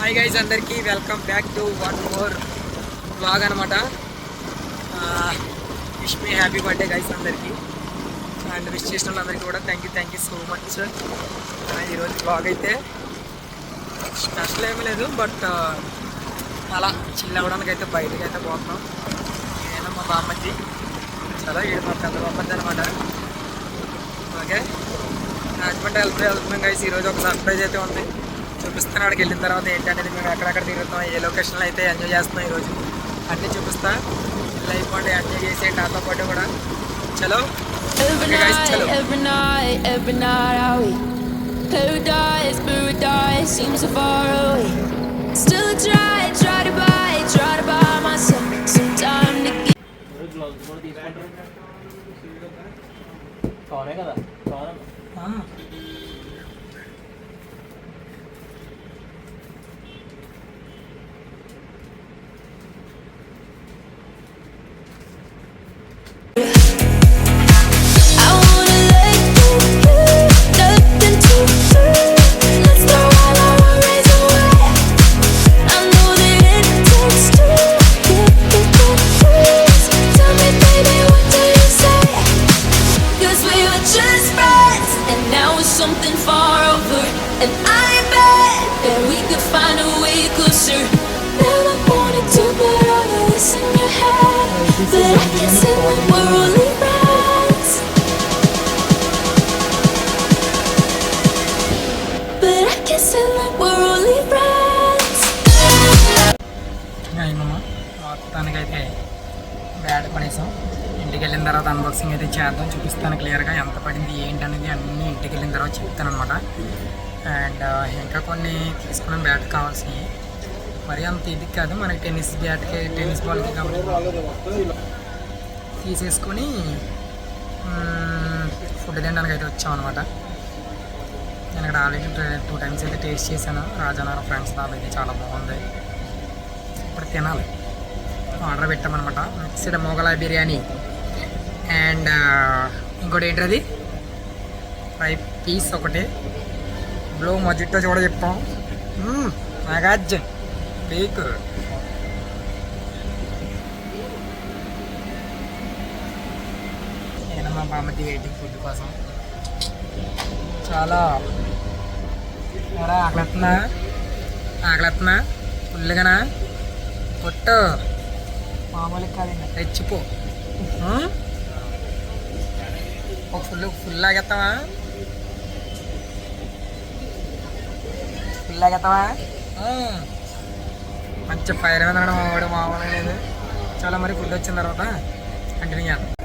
Hi guys, అందరికీ welcome back to one more blog అనమాట. Wish me happy birthday guys అందరికీ. And wish చేసిన వాళ్ళందరికీ కూడా థ్యాంక్ యూ సో మచ్. ఈరోజు బ్లాగ్ అయితే స్పెషల్ ఏమీ లేదు, బట్ అలా చిల్ అవ్వడానికి అయితే బయటకు అయితే పోతున్నాం. నేను మా బామ్మచ్చి చాలా ఏడు మా పెద్ద బామ్మచ్చి అనమాట. ఓకే, రాజమండ్రి వెళ్తున్నాం గైస్. ఈరోజు ఒక సర్ప్రైజ్ అయితే ఉంది, చూపిస్తాను. అక్కడికి వెళ్ళిన తర్వాత ఏంటనేది మేము ఎక్కడెక్కడ తిరుగుతాం, ఏ లొకేషన్లో అయితే ఎంజాయ్ చేస్తున్నాం ఈరోజు అన్నీ చూపిస్తా. లైఫ్ అంటే ఎంజాయ్ చేసేయండి నాతో పాటు కూడా. చలో చలో. కదా something far over, and I bet that we could find a way closer. Never wanted to put all of this in your head, but I guess it like we're only friends. But I guess it like we're only friends. మొత్తానికైతే bat పడేసాం. ఇంటికి వెళ్ళిన తర్వాత unboxing అయితే చేద్దాం, చూపిస్తాను క్లియర్గా ఎంత పడింది ఏంటి అనేది అన్నీ ఇంటికి వెళ్ళిన తర్వాత చెప్తాను అనమాట. అండ్ ఇంకా కొన్ని తీసుకున్నాం బ్యాట్ కావాల్సినవి, మరి అంత ఇది కాదు మనకి టెన్నిస్ బ్యాట్కి టెన్నిస్ బాల్కి కాబట్టి తీసేసుకొని ఫుడ్ తినడానికి అయితే వచ్చాం అనమాట. నేను ఇక్కడ ఆల్రెడీ 2 times అయితే టేస్ట్ చేశాను. రాజానగరం ఫ్రెండ్స్ దాబా అయితే చాలా బాగుంది, ఇప్పుడు తినాలి. ఆర్డర్ పెట్టామన్నమాట. మిక్స్డ్ మొగలాయ్ బిర్యానీ అండ్ ఇంకోటి ఏంటది ఫ్రై పీస్ ఒకటి, బ్లో మజిట్టో కూడా చెప్పాం. నాగార్జున్ పీక్. నేను మా బామ్మది వెయిటింగ్ ఫుడ్ కోసం. చాలా ఆకలిస్తున్నా ఫుల్గానా కొట్టు, మామూలు కాదండి రెచ్చిపో. ఒక ఫుల్ లాగేస్తావా మంచి ఫైర్ మీద వాడు మామూలు లేదు. చాలా మరి ఫుడ్ వచ్చిన తర్వాత కంటిన్యూ చేద్దాం.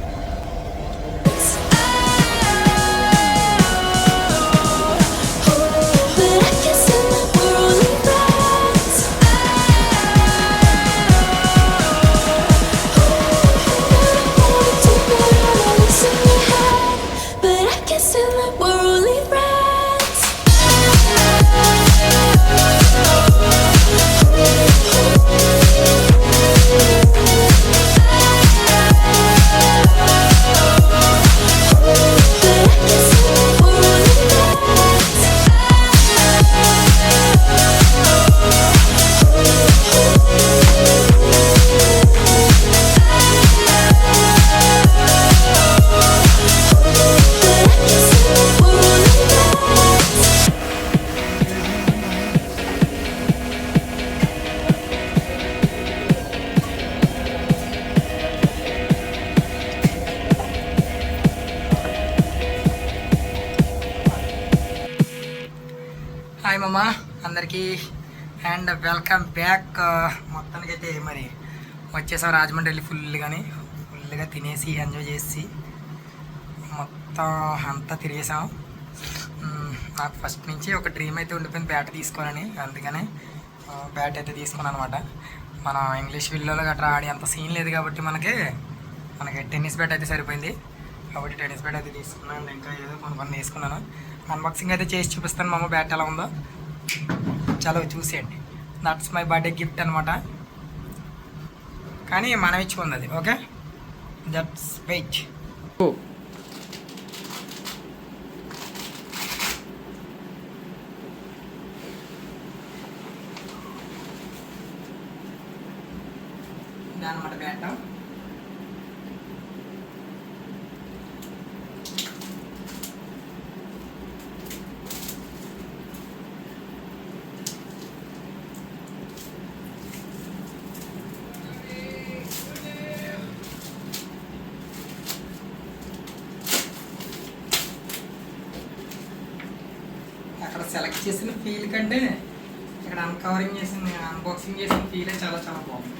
హాయ్ మమ్మ అందరికీ అండ్ వెల్కమ్ బ్యాక్. మొత్తానికైతే మరి వచ్చేసాం రాజమండ్రి వెళ్ళి ఫుల్గా తినేసి ఎంజాయ్ చేసి మొత్తం అంతా తిరిగేసాం. నాకు ఫస్ట్ నుంచి ఒక డ్రీమ్ అయితే ఉండిపోయింది బ్యాట్ తీసుకోవాలని, అందుకని బ్యాట్ అయితే తీసుకున్నాను అనమాట. మన ఇంగ్లీష్ విల్లోలో గట్రా ఆడి అంత సీన్ లేదు కాబట్టి మనకి టెన్నిస్ బ్యాట్ అయితే సరిపోయింది. కాబట్టి టెన్నిస్ బ్యాట్ అయితే తీసుకున్నాను. ఇంకా ఏదో కొన్ని వేసుకున్నాను. అన్బాక్సింగ్ అయితే చేసి చూపిస్తాను మామ బ్యాట్ ఎలా ఉందో. చలో చూసేయండి. దట్స్ మై బర్త్డే గిఫ్ట్ అనమాట, కానీ మనం ఇచ్చుకుంది అది. Okay, that's wait. ఇలా అనమాట బ్యాట్. అక్కడ సెలెక్ట్ చేసిన ఫీల్ కంటే ఇక్కడ అన్కవరింగ్ చేసిన అన్బాక్సింగ్ చేసిన ఫీలే చాలా చాలా బాగుంది.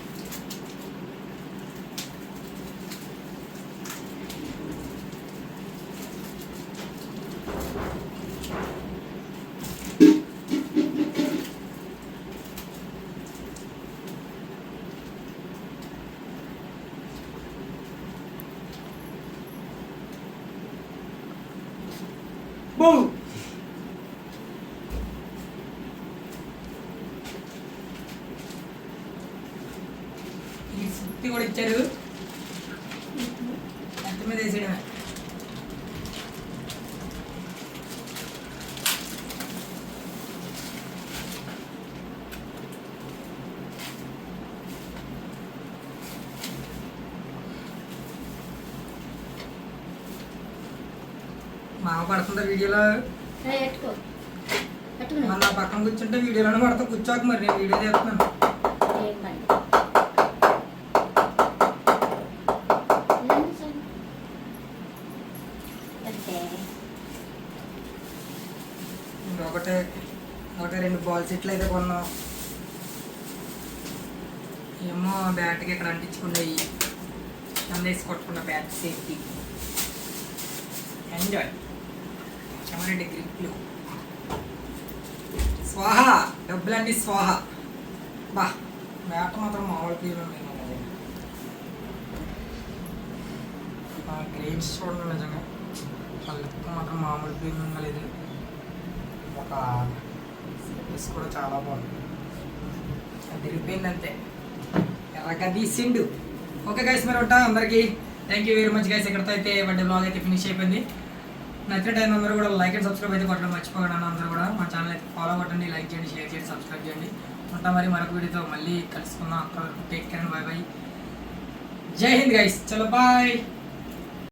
బూ ఈ సుత్తి కూడా ఇచ్చారు, ఎంత మీద వేసేయడమే. మామ పడుతుందా వీడియోలో? మన నా పక్కన కూర్చుంటే వీడియోలోనే పడతా. కూర్చోక మరి నేను వీడియో చేస్తున్నాను. ఒకటే 2 బాల్ సెట్లు అయితే కొన్నాం. ఏమో బ్యాట్కి ఇక్కడ అంటించుకున్నాయి, అందేసి కొట్టుకున్న బ్యాట్ సేఫ్టీ. ఎంజాయ్. చెమరెడ్డి గ్రిప్లు స్వాహా, డబ్బులన్నీ స్వాహా. బా బ్యాట్ మాత్రం మామూలు ఫీల్ ఉంది. గ్రేమ్స్ చూడండి, నిజంగా వాళ్ళకి మాత్రం మామూలు ఫీల్ ఉండలేదు. ఒక సర్వీస్ కూడా చాలా బాగుంది. అది తిరిగిపోయింది అంతే, ఎర్రగా తీసిండు. ఓకే గైస్, మరి ఉంటా. అందరికీ thank you very much guys. ఇక్కడితో అయితే బర్త్డే బ్లాగ్ అయితే ఫినిష్ అయిపోయింది. నచ్చిన టైం అందరూ కూడా లైక్ అండ్ సబ్స్క్రైబ్ అయితే కొట్టడం మర్చిపోకండి. అందరూ కూడా మా ఛానల్ అయితే ఫాలో కొట్టండి, లైక్ చేయండి, షేర్ చేయండి, సబ్స్క్రైబ్ చేయండి. ఉంటా మరి మరొక వీడియోతో మళ్ళీ కలుసుకుందాం. అక్కడ టేక్ కేర్, బై బై. జై హింద్ గైస్, చలో బాయ్.